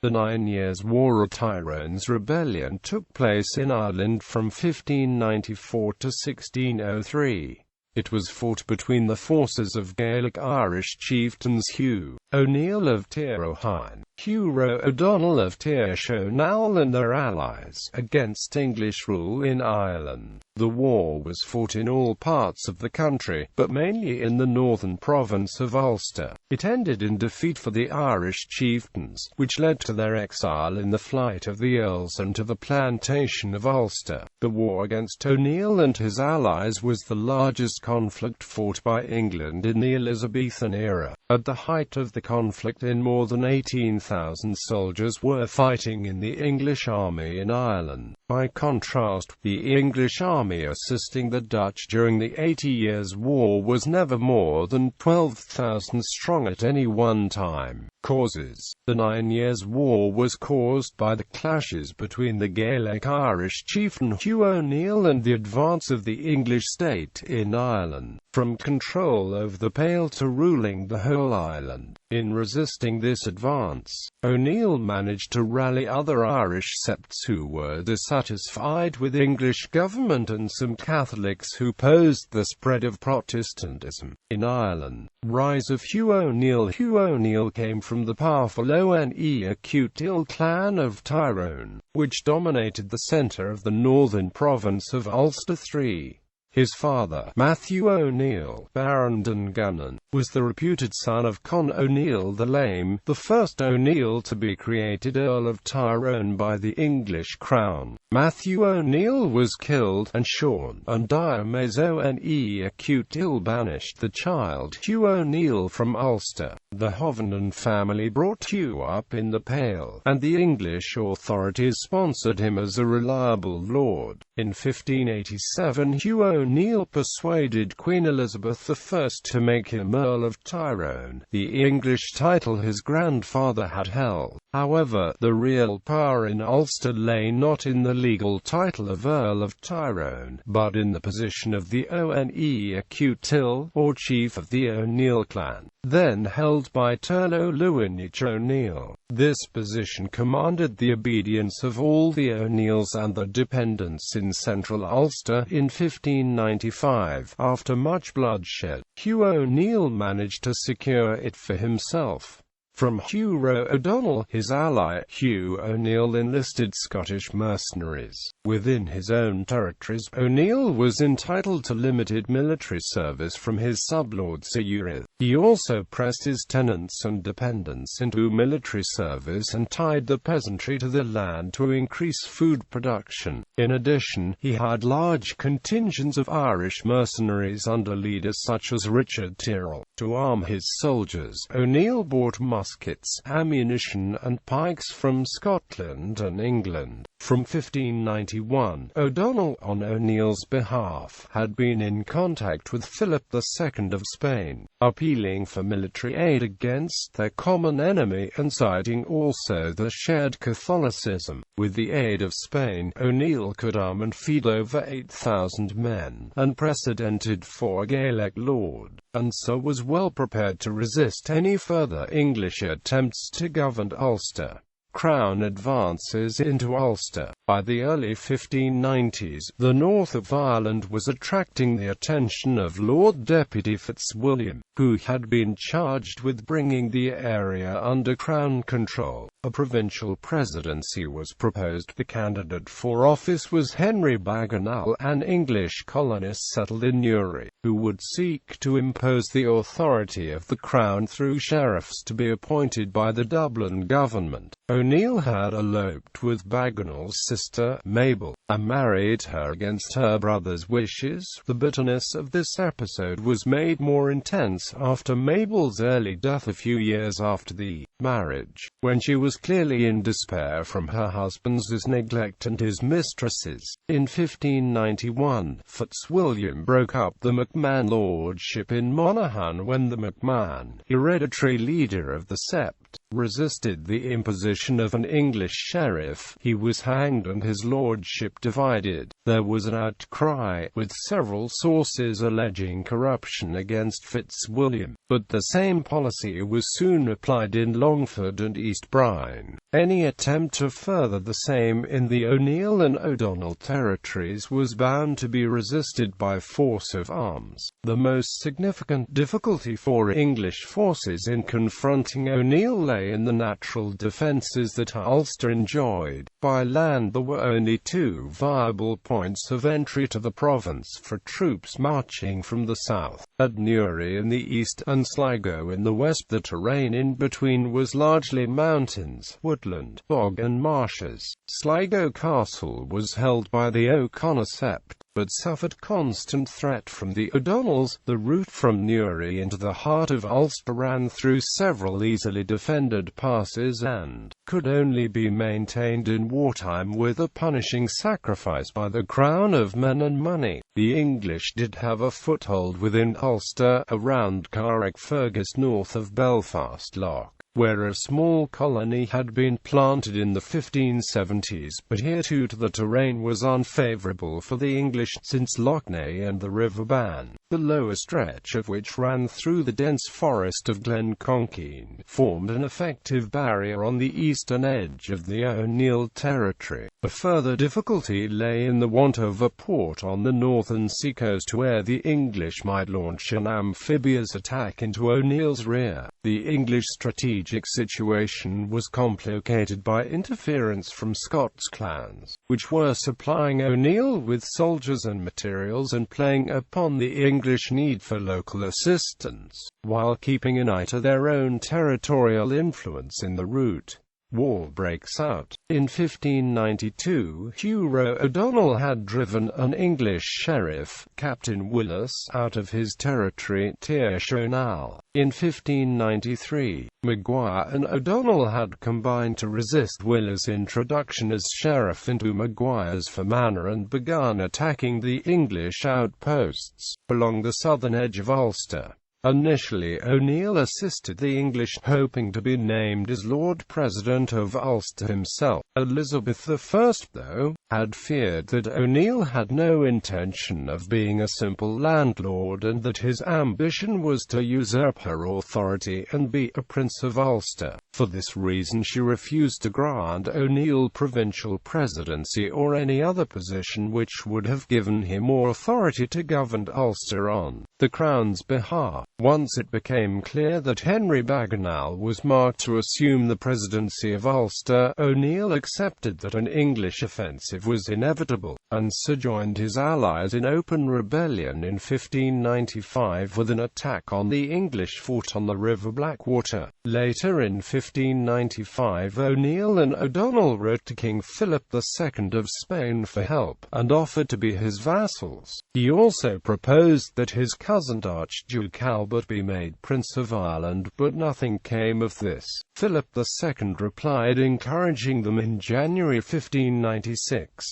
The 9 Years' War or Tyrone's Rebellion took place in Ireland from 1594 to 1603. It was fought between the forces of Gaelic Irish chieftains Hugh O'Neill of Tyrone, Hugh O'Donnell of Chonaill and their allies, against English rule in Ireland. The war was fought in all parts of the country, but mainly in the northern province of Ulster. It ended in defeat for the Irish chieftains, which led to their exile in the flight of the Earls and to the Plantation of Ulster. The war against O'Neill and his allies was the largest conflict fought by England in the Elizabethan era. At the height of the conflict, more than 18,000 soldiers were fighting in the English army in Ireland. By contrast, the English army assisting the Dutch during the 80 Years' War was never more than 12,000 strong at any one time. Causes: the 9 Years' War was caused by the clashes between the Gaelic Irish chieftain Hugh O'Neill and the advance of the English state in Ireland, from control over the Pale to ruling the whole island. In resisting this advance, O'Neill managed to rally other Irish septs who were dissatisfied with English government and some Catholics who opposed the spread of Protestantism in Ireland. Rise of Hugh O'Neill. Hugh O'Neill came from the powerful Eoghain clan of Tyrone, which dominated the centre of the northern province of Ulster.It. His father, Matthew O'Neill, Baron Dungannon, was the reputed son of Con O'Neill the Lame, the first O'Neill to be created Earl of Tyrone by the English crown. Matthew O'Neill was killed, and Sean and Diarmaid Eoghain banished the child Hugh O'Neill from Ulster. The Hovenden family brought Hugh up in the Pale, and the English authorities sponsored him as a reliable lord. In 1587, Hugh O'Neill persuaded Queen Elizabeth I to make him Earl of Tyrone, the English title his grandfather had held. However, the real power in Ulster lay not in the legal title of Earl of Tyrone, but in the position of the Eoghain, or chief of the O'Neill clan, then held by Turlo Llewellyn O'Neill. This position commanded the obedience of all the O'Neills and their dependents in central Ulster. In 1595, after much bloodshed, Hugh O'Neill managed to secure it for himself. From Hugh O'Donnell, his ally, Hugh O'Neill enlisted Scottish mercenaries. Within his own territories, O'Neill was entitled to limited military service from his sublord Eoghain. He also pressed his tenants and dependents into military service and tied the peasantry to the land to increase food production. In addition, he had large contingents of Irish mercenaries under leaders such as Richard Tyrrell. To arm his soldiers, O'Neill bought muskets, ammunition, and pikes from Scotland and England. From 1591, O'Donnell, on O'Neill's behalf, had been in contact with Philip II of Spain, appealing for military aid against their common enemy and citing also the shared Catholicism. With the aid of Spain, O'Neill could arm and feed over 8,000 men, unprecedented for a Gaelic lord, and so was well prepared to resist any further English attempts to govern Ulster. Crown advances into Ulster. By the early 1590s, the north of Ireland was attracting the attention of Lord Deputy Fitzwilliam, who had been charged with bringing the area under Crown control. A provincial presidency was proposed. The candidate for office was Henry Bagenal, an English colonist settled in Newry, who would seek to impose the authority of the Crown through sheriffs to be appointed by the Dublin government. O'Neill had eloped with Bagenal's sister, Mabel, and married her against her brother's wishes. The bitterness of this episode was made more intense after Mabel's early death a few years after the marriage, when she was clearly in despair from her husband's neglect and his mistress's. In 1591, Fitzwilliam broke up the McMahon lordship in Monaghan when the McMahon, hereditary leader of the sept, resisted the imposition of an English sheriff. He was hanged and his lordship divided. There was an outcry, with several sources alleging corruption against Fitzwilliam, but the same policy was soon applied in Longford and East Brine. Any attempt to further the same in the O'Neill and O'Donnell territories was bound to be resisted by force of arms. The most significant difficulty for English forces in confronting O'Neill lay in the natural defences that Ulster enjoyed. By land there were only two viable points of entry to the province for troops marching from the south, at Newry in the east and Sligo in the west. The terrain in between was largely mountains, woodland, bog and marshes. Sligo Castle was held by the O'Connor sept, but suffered constant threat from the O'Donnells. The route from Newry into the heart of Ulster ran through several easily defended passes and could only be maintained in wartime with a punishing sacrifice by the crown of men and money. The English did have a foothold within Ulster, around Carrickfergus north of Belfast Lough, where a small colony had been planted in the 1570s, but here too the terrain was unfavourable for the English, since Lough Neagh and the River Bann, the lower stretch of which ran through the dense forest of Glenconkeen, formed an effective barrier on the eastern edge of the O'Neill territory. A further difficulty lay in the want of a port on the northern seacoast where the English might launch an amphibious attack into O'Neill's rear. The English strategic situation was complicated by interference from Scots clans, which were supplying O'Neill with soldiers and materials and playing upon the English need for local assistance, while keeping an eye to their own territorial influence in the route. War breaks out. In 1592, Hugh O'Donnell had driven an English sheriff, Captain Willis, out of his territory, Chonaill. In 1593, Maguire and O'Donnell had combined to resist Willis' introduction as sheriff into Maguire's Fermanagh and begun attacking the English outposts along the southern edge of Ulster. Initially O'Neill assisted the English, hoping to be named as Lord President of Ulster himself. Elizabeth I, though, had feared that O'Neill had no intention of being a simple landlord and that his ambition was to usurp her authority and be a Prince of Ulster. For this reason she refused to grant O'Neill provincial presidency or any other position which would have given him more authority to govern Ulster on the Crown's behalf. Once it became clear that Henry Bagenal was marked to assume the presidency of Ulster, O'Neill accepted that an English offensive was inevitable, and so joined his allies in open rebellion in 1595 with an attack on the English fort on the River Blackwater. Later in 1595 O'Neill and O'Donnell wrote to King Philip II of Spain for help, and offered to be his vassals. He also proposed that his cousin Archduke Albert be made Prince of Ireland, but nothing came of this. Philip II replied encouraging them in January 1596.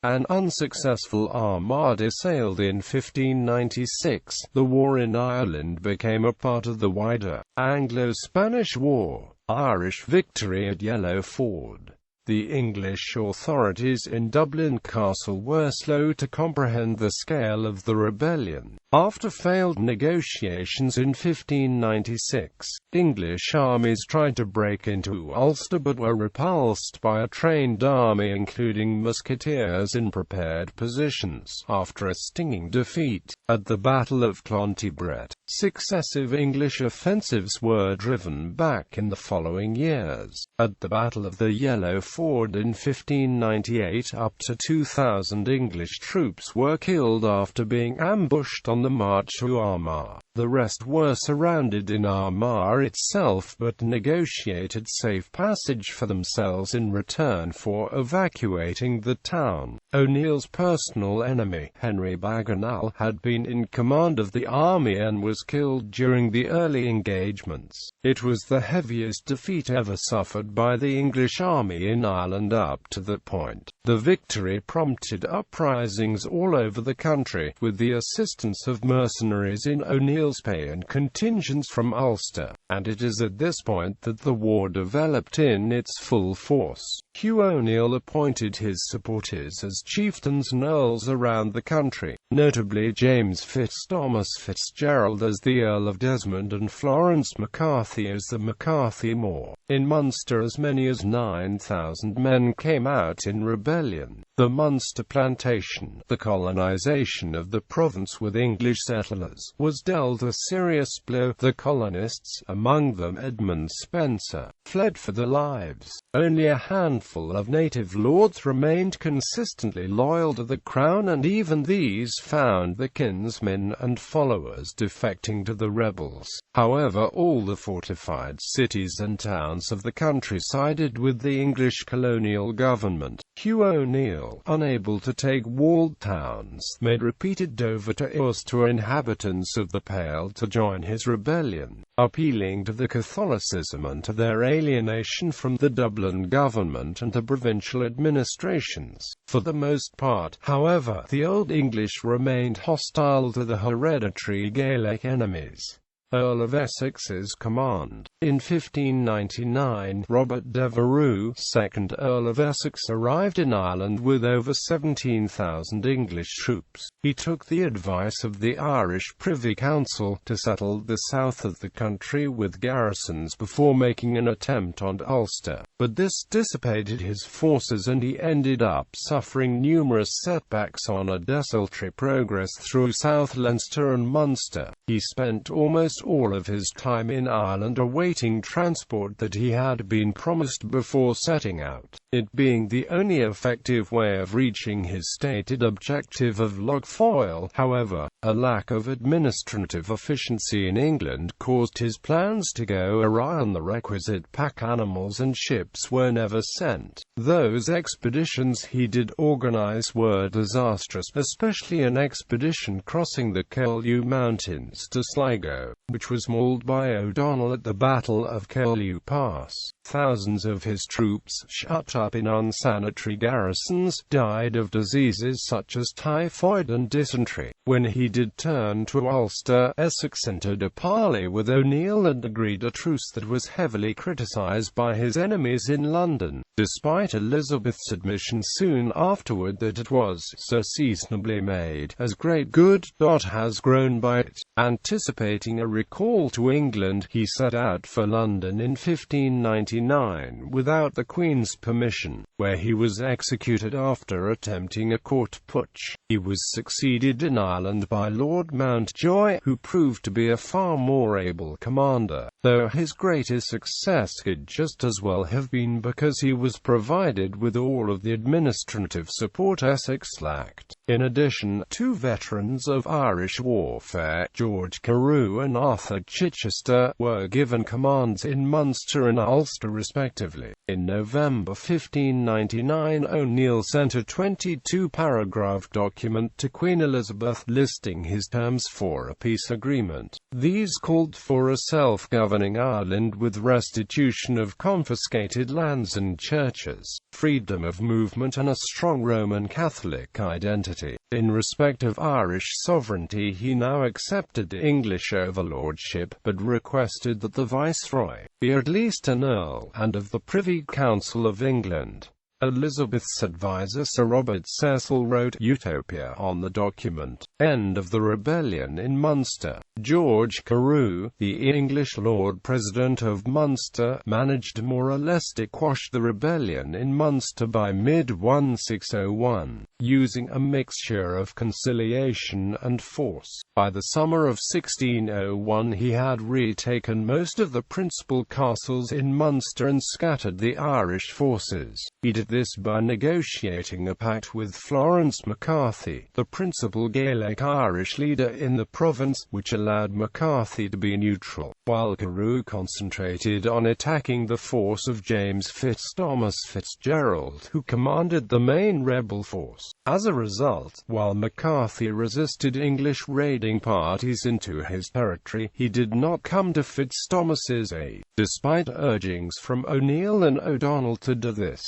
An unsuccessful armada sailed in 1596. The war in Ireland became a part of the wider Anglo-Spanish War. Irish victory at Yellow Ford. The English authorities in Dublin Castle were slow to comprehend the scale of the rebellion. After failed negotiations in 1596, English armies tried to break into Ulster but were repulsed by a trained army including musketeers in prepared positions. After a stinging defeat at the Battle of Clontibret, successive English offensives were driven back in the following years. At the Battle of the Yellow Ford in 1598, up to 2,000 English troops were killed after being ambushed on the march to Armagh. The rest were surrounded in Armagh itself but negotiated safe passage for themselves in return for evacuating the town. O'Neill's personal enemy, Henry Bagenal, had been in command of the army and was killed during the early engagements. It was the heaviest defeat ever suffered by the English army in Ireland up to that point. The victory prompted uprisings all over the country, with the assistance of mercenaries in O'Neill's O'Neill's pay and contingents from Ulster, and it is at this point that the war developed in its full force. Hugh O'Neill appointed his supporters as chieftains and earls around the country, notably James Fitzthomas Fitzgerald as the Earl of Desmond and Florence McCarthy as the McCarthy Moor. In Munster as many as 9,000 men came out in rebellion. The Monster Plantation, the colonization of the province with English settlers, was dealt a serious blow. The colonists, among them Edmund Spencer, fled for their lives. Only a handful of native lords remained consistently loyal to the crown, and even these found their kinsmen and followers defecting to the rebels. However, all the fortified cities and towns of the country sided with the English colonial government. Hugh O'Neill, unable to take walled towns, made repeated overtures to inhabitants of the Pale to join his rebellion, appealing to the Catholicism and to their alienation from the Dublin government and the provincial administrations. For the most part, however, the Old English remained hostile to the hereditary Gaelic enemies. Earl of Essex's command. In 1599, Robert Devereux, 2nd Earl of Essex, arrived in Ireland with over 17,000 English troops. He took the advice of the Irish Privy Council to settle the south of the country with garrisons before making an attempt on Ulster, but this dissipated his forces and he ended up suffering numerous setbacks on a desultory progress through South Leinster and Munster. He spent almost all of his time in Ireland awaiting transport that he had been promised before setting out, it being the only effective way of reaching his stated objective of log foil. However, a lack of administrative efficiency in England caused his plans to go awry, and the requisite pack animals and ships were never sent. Those expeditions he did organize were disastrous, especially an expedition crossing the Curlew Mountains to Sligo, which was mauled by O'Donnell at the Battle of Curlew Pass. Thousands of his troops, shut up in unsanitary garrisons, died of diseases such as typhoid and dysentery. When he did turn to Ulster, Essex entered a parley with O'Neill and agreed a truce that was heavily criticised by his enemies in London, despite Elizabeth's admission soon afterward that it was so seasonably made, as great good has grown by it. Anticipating a recall to England, he set out for London in 1599 without the Queen's permission, where he was executed after attempting a court putsch. He was succeeded in Ireland by Lord Mountjoy, who proved to be a far more able commander, though his greatest success could just as well have been because he was provided with all of the administrative support Essex lacked. In addition, two veterans of Irish warfare, George Carew and Arthur Chichester, were given commands in Munster and Ulster respectively. In November 1599, O'Neill sent a 22-paragraph document to Queen Elizabeth listing his terms for a peace agreement. These called for a self-governing Ireland with restitution of confiscated lands and churches, freedom of movement and a strong Roman Catholic identity. In respect of Irish sovereignty, he now accepted English overlordship, but requested that the Viceroy be at least an Earl, and of the Privy Council of England. Elizabeth's advisor Sir Robert Cecil wrote Utopia on the document. End of the rebellion in Munster. George Carew, the English Lord President of Munster, managed more or less to quash the rebellion in Munster by mid-1601, using a mixture of conciliation and force. By the summer of 1601 he had retaken most of the principal castles in Munster and scattered the Irish forces. He did this by negotiating a pact with Florence McCarthy, the principal Gaelic Irish leader in the province, which allowed McCarthy to be neutral, while Carew concentrated on attacking the force of James Fitzthomas Fitzgerald, who commanded the main rebel force. As a result, while McCarthy resisted English raiding parties into his territory, he did not come to Fitzthomas's aid, despite urgings from O'Neill and O'Donnell to do this.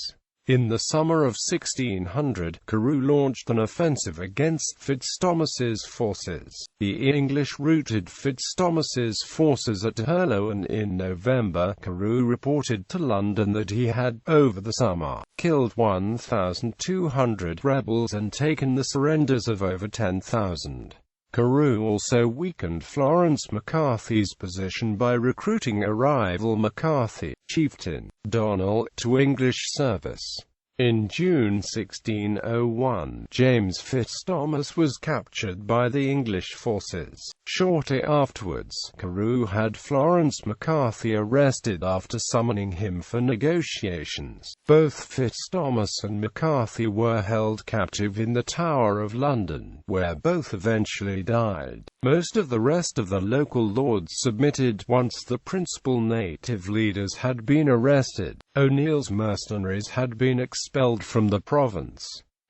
In the summer of 1600, Carew launched an offensive against Fitzthomas's forces. The English routed Fitzthomas's forces at Earl, and in November, Carew reported to London that he had, over the summer, killed 1,200 rebels and taken the surrenders of over 10,000. Carew also weakened Florence McCarthy's position by recruiting a rival McCarthy, chieftain, O'Neill, to English service. In June 1601, James Fitzthomas was captured by the English forces. Shortly afterwards, Carew had Florence McCarthy arrested after summoning him for negotiations. Both Fitzthomas and McCarthy were held captive in the Tower of London, where both eventually died. Most of the rest of the local lords submitted once the principal native leaders had been arrested. O'Neill's mercenaries had been expelled from the province.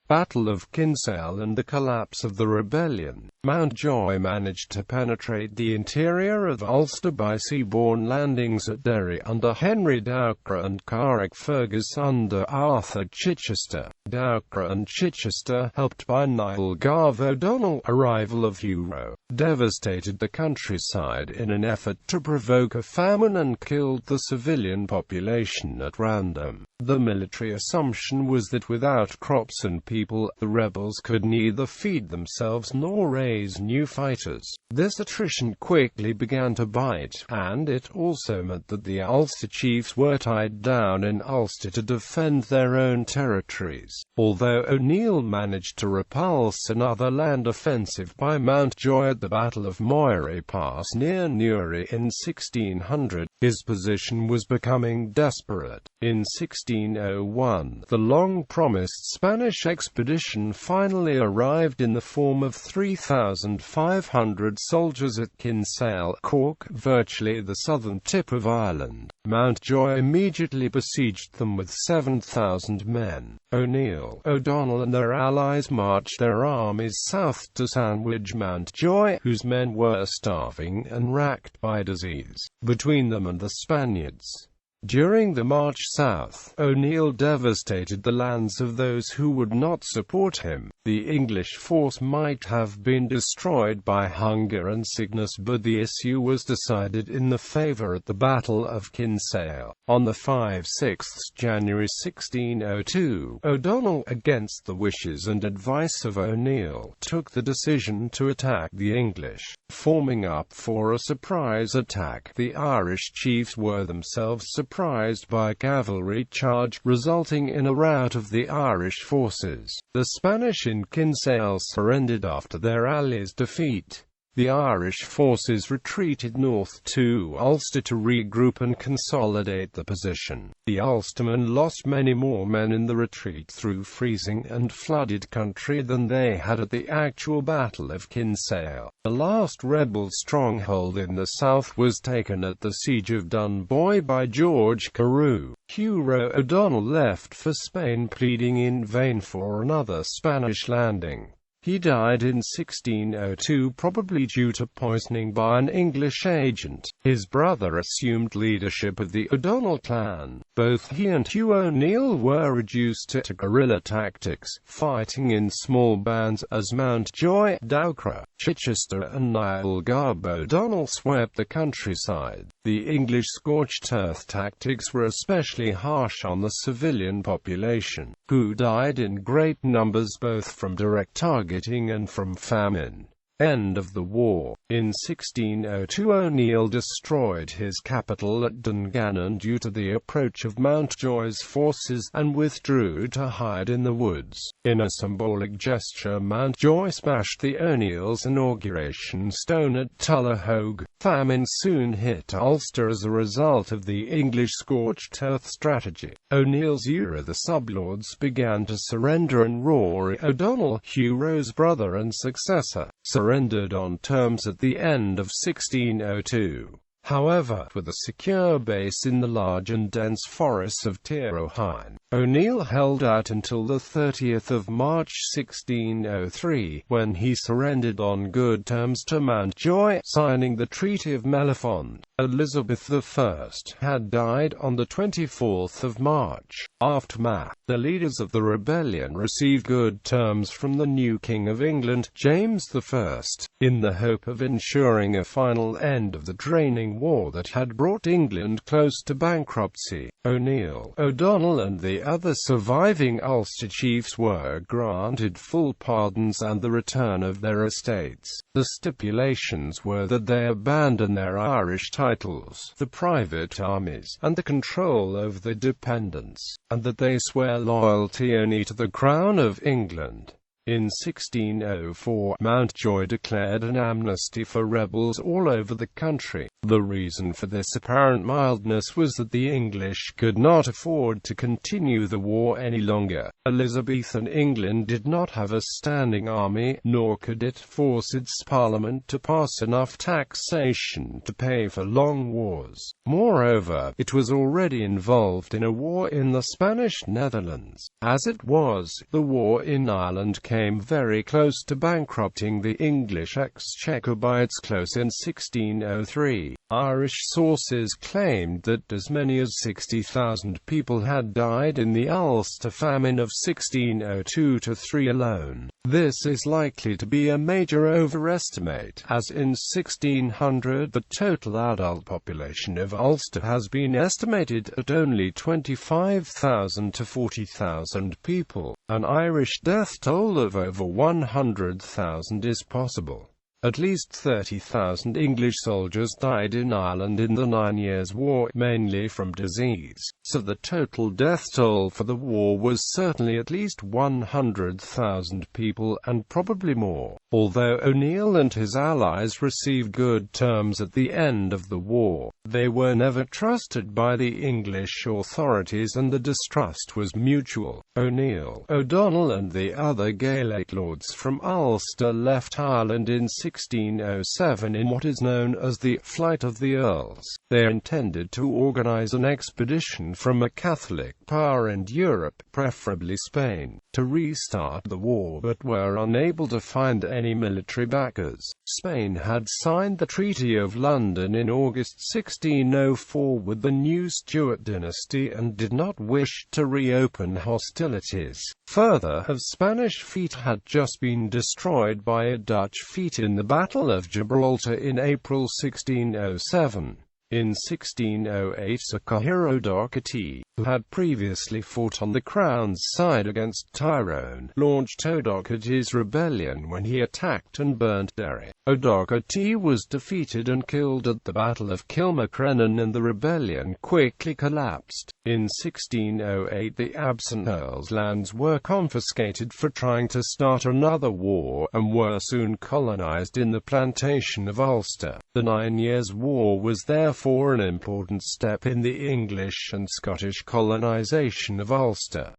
Battle of Kinsale and the collapse of the rebellion. Mountjoy managed to penetrate the interior of Ulster by seaborne landings at Derry under Henry Dowcra and Carrickfergus under Arthur Chichester. Dowcra and Chichester, helped by Niall Garve O'Donnell, a rival of Hugh, devastated the countryside in an effort to provoke a famine and killed the civilian population at random. The military assumption was that without crops and people, the rebels could neither feed themselves nor raise new fighters. This attrition quickly began to bite, and it also meant that the Ulster chiefs were tied down in Ulster to defend their own territories. Although O'Neill managed to repulse another land offensive by Mountjoy at the Battle of Moira Pass near Newry in 1600, his position was becoming desperate. In 1601, the long-promised Spanish expedition finally arrived in the form of 3,500 soldiers at Kinsale, Cork, virtually the southern tip of Ireland. Mountjoy immediately besieged them with 7,000 men. O'Neill, O'Donnell and their allies marched their armies south to sandwich Mountjoy, whose men were starving and racked by disease, between them and the Spaniards. During the march south, O'Neill devastated the lands of those who would not support him. The English force might have been destroyed by hunger and sickness, but the issue was decided in the favour at the Battle of Kinsale. On the 5-6 January 1602, O'Donnell, against the wishes and advice of O'Neill, took the decision to attack the English. Forming up for a surprise attack, the Irish chiefs were themselves surprised by a cavalry charge, resulting in a rout of the Irish forces. The Spanish in Kinsale surrendered after their allies' defeat. The Irish forces retreated north to Ulster to regroup and consolidate the position. The Ulstermen lost many more men in the retreat through freezing and flooded country than they had at the actual Battle of Kinsale. The last rebel stronghold in the south was taken at the Siege of Dunboy by George Carew. Hugh O'Donnell left for Spain, pleading in vain for another Spanish landing. He died in 1602, probably due to poisoning by an English agent. His brother assumed leadership of the O'Donnell clan. Both he and Hugh O'Neill were reduced to guerrilla tactics, fighting in small bands, as Mountjoy, Dowcra, Chichester and Niall Garve O'Donnell swept the countryside. The English scorched earth tactics were especially harsh on the civilian population, who died in great numbers both from direct targeting and from famine. End of the war. In 1602, O'Neill destroyed his capital at Dungannon due to the approach of Mountjoy's forces, and withdrew to hide in the woods. In a symbolic gesture, Mountjoy smashed the O'Neill's inauguration stone at Tullahoge. Famine soon hit Ulster as a result of the English scorched earth strategy. O'Neill's era, the sublords began to surrender, and Rory O'Donnell, Hugh's brother and successor, surrendered on terms at the end of 1602. However, with a secure base in the large and dense forests of Tyrone, O'Neill held out until the 30th of March 1603, when he surrendered on good terms to Mountjoy, signing the Treaty of Mellifont. Elizabeth I had died on the 24th of March. Aftermath. The leaders of the rebellion received good terms from the new King of England, James I, in the hope of ensuring a final end of the draining war that had brought England close to bankruptcy. O'Neill, O'Donnell and the other surviving Ulster chiefs were granted full pardons and the return of their estates. The stipulations were that they abandon their Irish titles, the private armies, and the control over the dependents, and that they swear loyalty only to the Crown of England. In 1604, Mountjoy declared an amnesty for rebels all over the country. The reason for this apparent mildness was that the English could not afford to continue the war any longer. Elizabethan England did not have a standing army, nor could it force its parliament to pass enough taxation to pay for long wars. Moreover, it was already involved in a war in the Spanish Netherlands. As it was, the war in Ireland came very close to bankrupting the English exchequer by its close in 1603. Irish sources claimed that as many as 60,000 people had died in the Ulster famine of 1602–3 alone. This is likely to be a major overestimate, as in 1600 the total adult population of Ulster has been estimated at only 25,000 to 40,000 people. An Irish death toll of over 100,000 is possible. At least 30,000 English soldiers died in Ireland in the 9 Years' War, mainly from disease, so the total death toll for the war was certainly at least 100,000 people, and probably more. Although O'Neill and his allies received good terms at the end of the war, they were never trusted by the English authorities and the distrust was mutual. O'Neill, O'Donnell and the other Gaelic lords from Ulster left Ireland in 1607 in what is known as the Flight of the Earls. They intended to organize an expedition from a Catholic power in Europe, preferably Spain, to restart the war, but were unable to find any military backers. Spain had signed the Treaty of London in August 1604 with the new Stuart dynasty and did not wish to reopen hostilities. Further, a Spanish fleet had just been destroyed by a Dutch fleet in the Battle of Gibraltar in April 1607. In 1608, Eoghain, who had previously fought on the Crown's side against Tyrone, launched Eoghain's rebellion when he attacked and burnt Devereux. Eoghain was defeated and killed at the Battle of Kilmacrenan and the rebellion quickly collapsed. In 1608 the absent Earls' lands were confiscated for trying to start another war, and were soon colonized in the Plantation of Ulster. The 9 Years' War was therefore an important step in the English and Scottish colonization of Ulster.